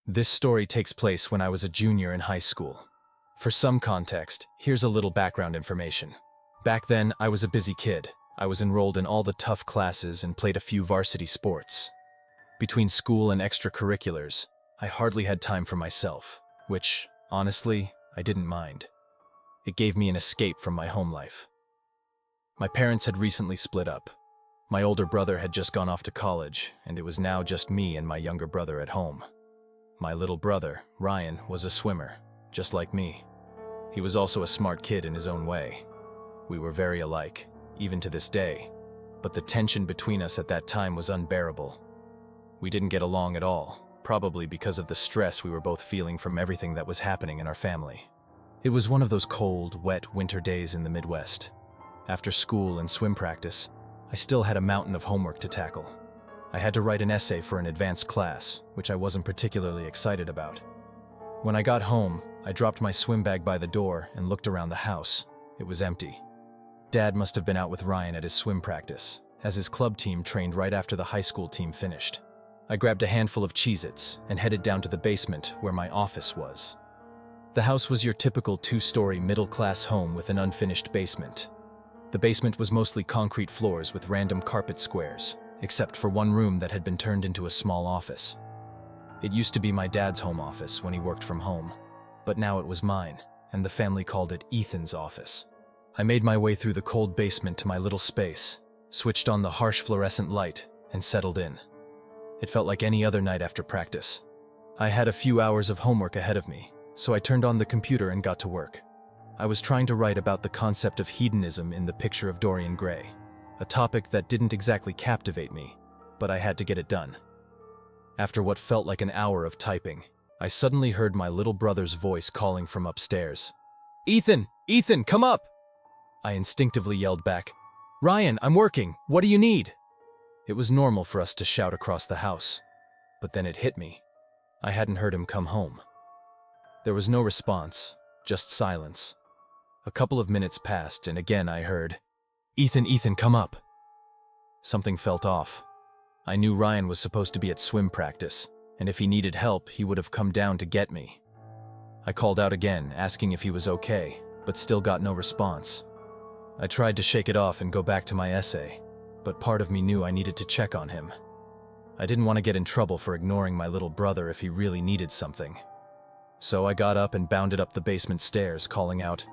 This story takes place when I was a junior in high school. For some context, here's a little background information. Back then, I was a busy kid. I was enrolled in all the tough classes and played a few varsity sports. Between school and extracurriculars, I hardly had time for myself, which, honestly, I didn't mind. It gave me an escape from my home life. My parents had recently split up. My older brother had just gone off to college, and it was now just me and my younger brother at home. My little brother, Ryan, was a swimmer, just like me. He was also a smart kid in his own way. We were very alike, even to this day, but the tension between us at that time was unbearable. We didn't get along at all, probably because of the stress we were both feeling from everything that was happening in our family. It was one of those cold, wet winter days in the Midwest. After school and swim practice, I still had a mountain of homework to tackle. I had to write an essay for an advanced class, which I wasn't particularly excited about. When I got home, I dropped my swim bag by the door and looked around the house. It was empty. Dad must have been out with Ryan at his swim practice, as his club team trained right after the high school team finished. I grabbed a handful of Cheez-Its and headed down to the basement where my office was. The house was your typical two-story middle-class home with an unfinished basement. The basement was mostly concrete floors with random carpet squares, except for one room that had been turned into a small office. It used to be my dad's home office when he worked from home, but now it was mine, and the family called it Ethan's office. I made my way through the cold basement to my little space, switched on the harsh fluorescent light, and settled in. It felt like any other night after practice. I had a few hours of homework ahead of me, so I turned on the computer and got to work. I was trying to write about the concept of hedonism in The Picture of Dorian Gray, a topic that didn't exactly captivate me, but I had to get it done. After what felt like an hour of typing, I suddenly heard my little brother's voice calling from upstairs. "Ethan! Ethan, come up!" I instinctively yelled back, "Ryan, I'm working. What do you need?" It was normal for us to shout across the house, but then it hit me. I hadn't heard him come home. There was no response, just silence. A couple of minutes passed, and again I heard, "Ethan, Ethan, come up." Something felt off. I knew Ryan was supposed to be at swim practice, and if he needed help, he would have come down to get me. I called out again, asking if he was okay, but still got no response. I tried to shake it off and go back to my essay, but part of me knew I needed to check on him. I didn't want to get in trouble for ignoring my little brother if he really needed something. So I got up and bounded up the basement stairs, calling out,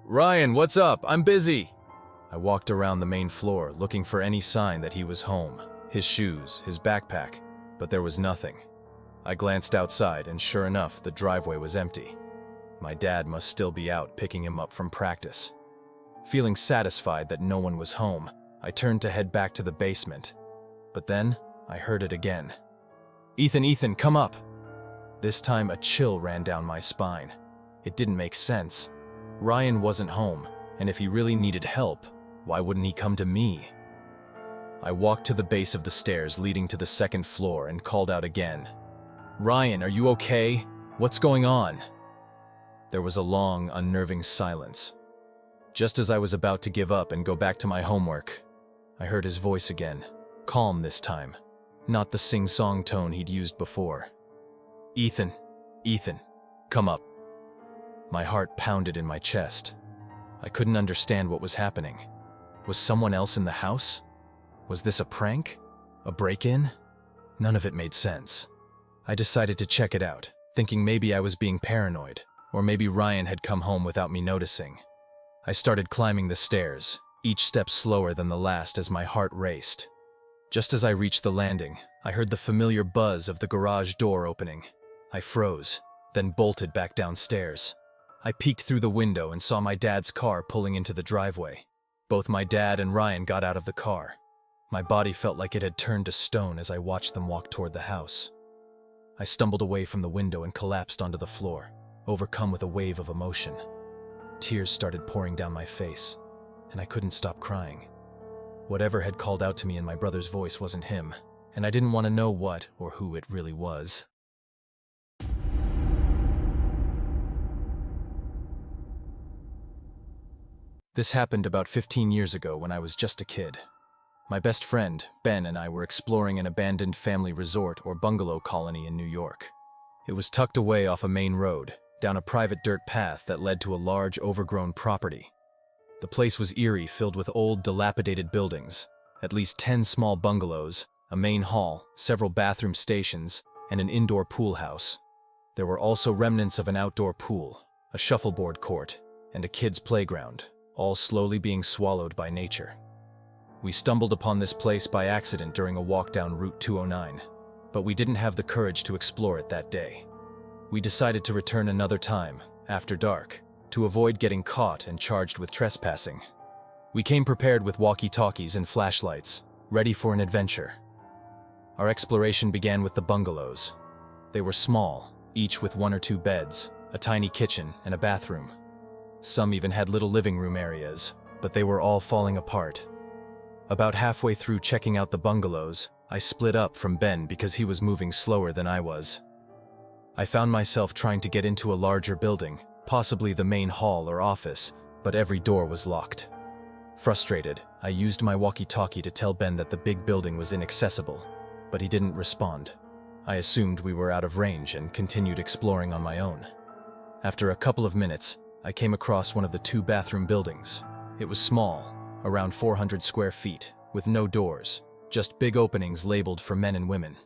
"Ryan, what's up? I'm busy." I walked around the main floor, looking for any sign that he was home, his shoes, his backpack, but there was nothing. I glanced outside, and sure enough, the driveway was empty. My dad must still be out picking him up from practice. Feeling satisfied that no one was home, I turned to head back to the basement. But then, I heard it again. "Ethan, Ethan, come up!" This time a chill ran down my spine. It didn't make sense. Ryan wasn't home, and if he really needed help, why wouldn't he come to me? I walked to the base of the stairs leading to the second floor and called out again. "Ryan, are you okay? What's going on?" There was a long, unnerving silence. Just as I was about to give up and go back to my homework, I heard his voice again, calm this time, not the sing-song tone he'd used before. "Ethan, Ethan, come up." My heart pounded in my chest. I couldn't understand what was happening. Was someone else in the house? Was this a prank? A break-in? None of it made sense. I decided to check it out, thinking maybe I was being paranoid, or maybe Ryan had come home without me noticing. I started climbing the stairs, each step slower than the last as my heart raced. Just as I reached the landing, I heard the familiar buzz of the garage door opening. I froze, then bolted back downstairs. I peeked through the window and saw my dad's car pulling into the driveway. Both my dad and Ryan got out of the car. My body felt like it had turned to stone as I watched them walk toward the house. I stumbled away from the window and collapsed onto the floor, overcome with a wave of emotion. Tears started pouring down my face, and I couldn't stop crying. Whatever had called out to me in my brother's voice wasn't him, and I didn't want to know what or who it really was. This happened about 15 years ago when I was just a kid. My best friend, Ben, and I were exploring an abandoned family resort or bungalow colony in New York. It was tucked away off a main road, down a private dirt path that led to a large, overgrown property. The place was eerie, filled with old, dilapidated buildings, at least 10 small bungalows, a main hall, several bathroom stations, and an indoor pool house. There were also remnants of an outdoor pool, a shuffleboard court, and a kid's playground, all slowly being swallowed by nature. We stumbled upon this place by accident during a walk down Route 209, but we didn't have the courage to explore it that day. We decided to return another time, after dark, to avoid getting caught and charged with trespassing. We came prepared with walkie-talkies and flashlights, ready for an adventure. Our exploration began with the bungalows. They were small, each with 1 or 2 beds, a tiny kitchen, and a bathroom. Some even had little living room areas, but they were all falling apart. About halfway through checking out the bungalows, I split up from Ben because he was moving slower than I was. I found myself trying to get into a larger building, possibly the main hall or office, but every door was locked. Frustrated, I used my walkie-talkie to tell Ben that the big building was inaccessible, but he didn't respond. I assumed we were out of range and continued exploring on my own. After a couple of minutes, I came across one of the 2 bathroom buildings. It was small, around 400 square feet, with no doors, just big openings labeled for men and women.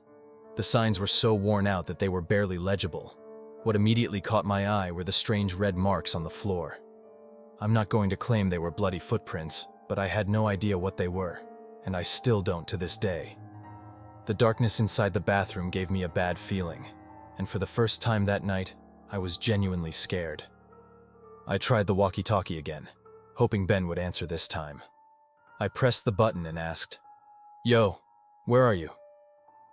The signs were so worn out that they were barely legible. What immediately caught my eye were the strange red marks on the floor. I'm not going to claim they were bloody footprints, but I had no idea what they were, and I still don't to this day. The darkness inside the bathroom gave me a bad feeling, and for the first time that night, I was genuinely scared. I tried the walkie-talkie again, hoping Ben would answer this time. I pressed the button and asked, "Yo, where are you?"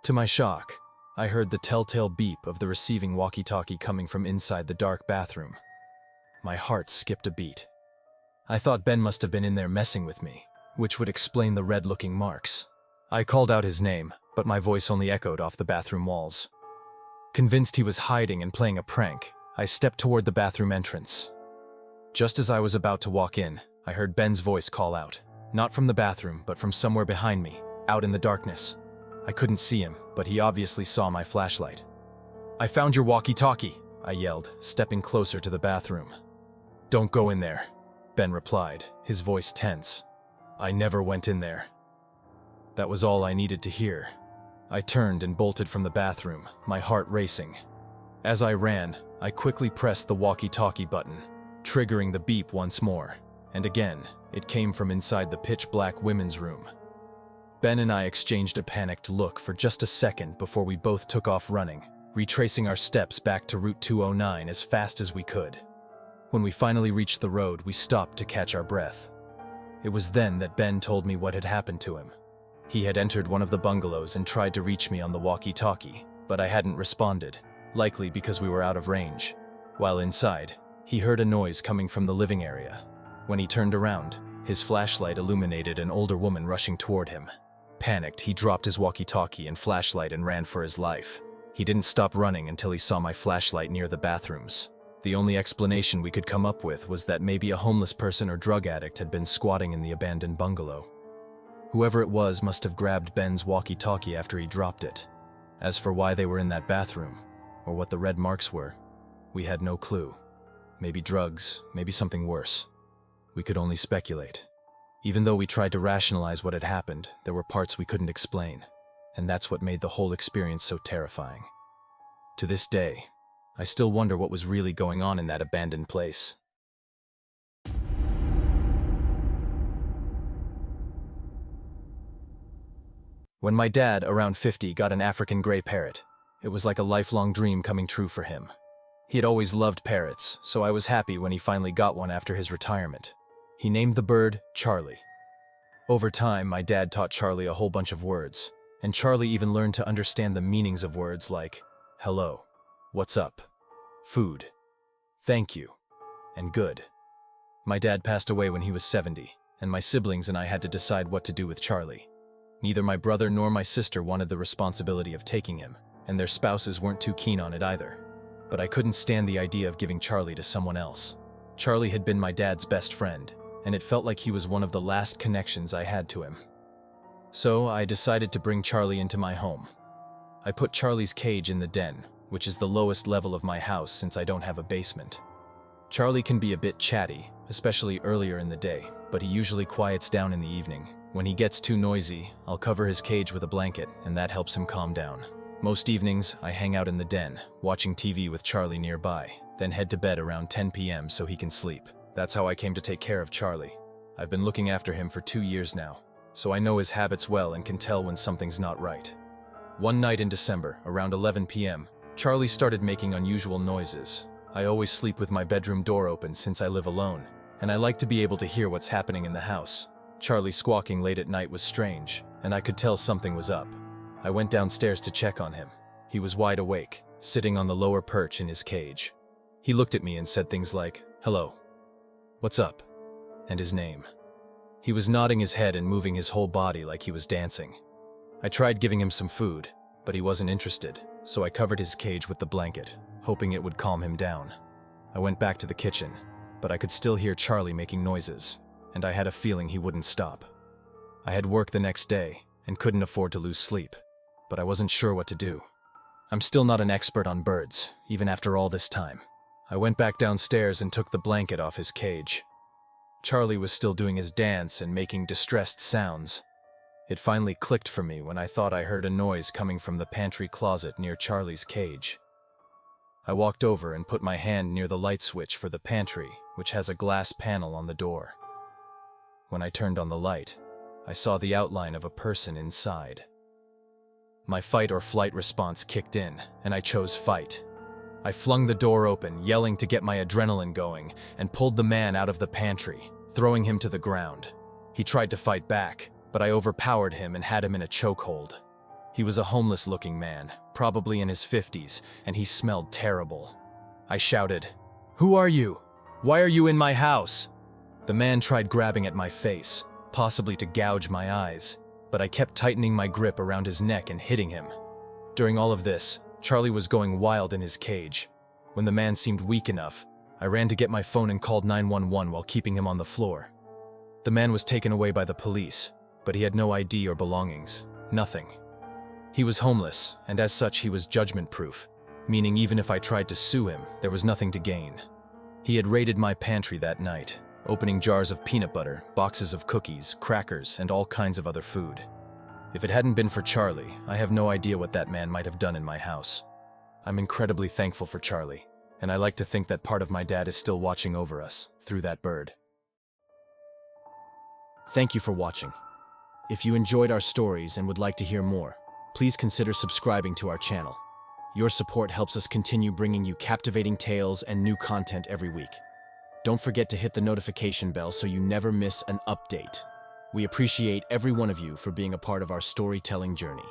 To my shock, I heard the telltale beep of the receiving walkie-talkie coming from inside the dark bathroom. My heart skipped a beat. I thought Ben must have been in there messing with me, which would explain the red-looking marks. I called out his name, but my voice only echoed off the bathroom walls. Convinced he was hiding and playing a prank, I stepped toward the bathroom entrance. Just as I was about to walk in, I heard Ben's voice call out, not from the bathroom, but from somewhere behind me, out in the darkness. I couldn't see him, but he obviously saw my flashlight. "I found your walkie-talkie," I yelled, stepping closer to the bathroom. "Don't go in there," Ben replied, his voice tense. "I never went in there." That was all I needed to hear. I turned and bolted from the bathroom, my heart racing. As I ran, I quickly pressed the walkie-talkie button, triggering the beep once more, and again, it came from inside the pitch-black women's room. Ben and I exchanged a panicked look for just a second before we both took off running, retracing our steps back to Route 209 as fast as we could. When we finally reached the road, we stopped to catch our breath. It was then that Ben told me what had happened to him. He had entered one of the bungalows and tried to reach me on the walkie-talkie, but I hadn't responded, likely because we were out of range. While inside, he heard a noise coming from the living area. When he turned around, his flashlight illuminated an older woman rushing toward him. Panicked, he dropped his walkie-talkie and flashlight and ran for his life. He didn't stop running until he saw my flashlight near the bathrooms. The only explanation we could come up with was that maybe a homeless person or drug addict had been squatting in the abandoned bungalow. Whoever it was must have grabbed Ben's walkie-talkie after he dropped it. As for why they were in that bathroom, or what the red marks were, we had no clue. Maybe drugs, maybe something worse. We could only speculate. Even though we tried to rationalize what had happened, there were parts we couldn't explain, and that's what made the whole experience so terrifying. To this day, I still wonder what was really going on in that abandoned place. When my dad, around 50, got an African gray parrot, it was like a lifelong dream coming true for him. He had always loved parrots, so I was happy when he finally got one after his retirement. He named the bird Charlie. Over time, my dad taught Charlie a whole bunch of words, and Charlie even learned to understand the meanings of words like hello, what's up, food, thank you, and good. My dad passed away when he was 70, and my siblings and I had to decide what to do with Charlie. Neither my brother nor my sister wanted the responsibility of taking him, and their spouses weren't too keen on it either. But I couldn't stand the idea of giving Charlie to someone else. Charlie had been my dad's best friend, and it felt like he was one of the last connections I had to him. So I decided to bring Charlie into my home. I put Charlie's cage in the den, which is the lowest level of my house since I don't have a basement. Charlie can be a bit chatty, especially earlier in the day, but he usually quiets down in the evening. When he gets too noisy, I'll cover his cage with a blanket, and that helps him calm down. Most evenings, I hang out in the den, watching TV with Charlie nearby, then head to bed around 10 p.m. so he can sleep. That's how I came to take care of Charlie. I've been looking after him for 2 years now, so I know his habits well and can tell when something's not right. One night in December, around 11 p.m., Charlie started making unusual noises. I always sleep with my bedroom door open since I live alone, and I like to be able to hear what's happening in the house. Charlie squawking late at night was strange, and I could tell something was up. I went downstairs to check on him. He was wide awake, sitting on the lower perch in his cage. He looked at me and said things like, "Hello. What's up?" and his name. He was nodding his head and moving his whole body like he was dancing. I tried giving him some food, but he wasn't interested, so I covered his cage with the blanket, hoping it would calm him down. I went back to the kitchen, but I could still hear Charlie making noises, and I had a feeling he wouldn't stop. I had work the next day and couldn't afford to lose sleep, but I wasn't sure what to do. I'm still not an expert on birds, even after all this time. I went back downstairs and took the blanket off his cage. Charlie was still doing his dance and making distressed sounds. It finally clicked for me when I thought I heard a noise coming from the pantry closet near Charlie's cage. I walked over and put my hand near the light switch for the pantry, which has a glass panel on the door. When I turned on the light, I saw the outline of a person inside. My fight or flight response kicked in, and I chose fight. I flung the door open, yelling to get my adrenaline going, and pulled the man out of the pantry, throwing him to the ground. He tried to fight back, but I overpowered him and had him in a chokehold. He was a homeless-looking man, probably in his 50s, and he smelled terrible. I shouted, "Who are you? Why are you in my house?" The man tried grabbing at my face, possibly to gouge my eyes, but I kept tightening my grip around his neck and hitting him. During all of this, Charlie was going wild in his cage. When the man seemed weak enough, I ran to get my phone and called 911 while keeping him on the floor. The man was taken away by the police, but he had no ID or belongings. Nothing. He was homeless, and as such he was judgment-proof, meaning even if I tried to sue him, there was nothing to gain. He had raided my pantry that night, opening jars of peanut butter, boxes of cookies, crackers, and all kinds of other food. If it hadn't been for Charlie, I have no idea what that man might have done in my house. I'm incredibly thankful for Charlie, and I like to think that part of my dad is still watching over us, through that bird. Thank you for watching. If you enjoyed our stories and would like to hear more, please consider subscribing to our channel. Your support helps us continue bringing you captivating tales and new content every week. Don't forget to hit the notification bell so you never miss an update. We appreciate every one of you for being a part of our storytelling journey.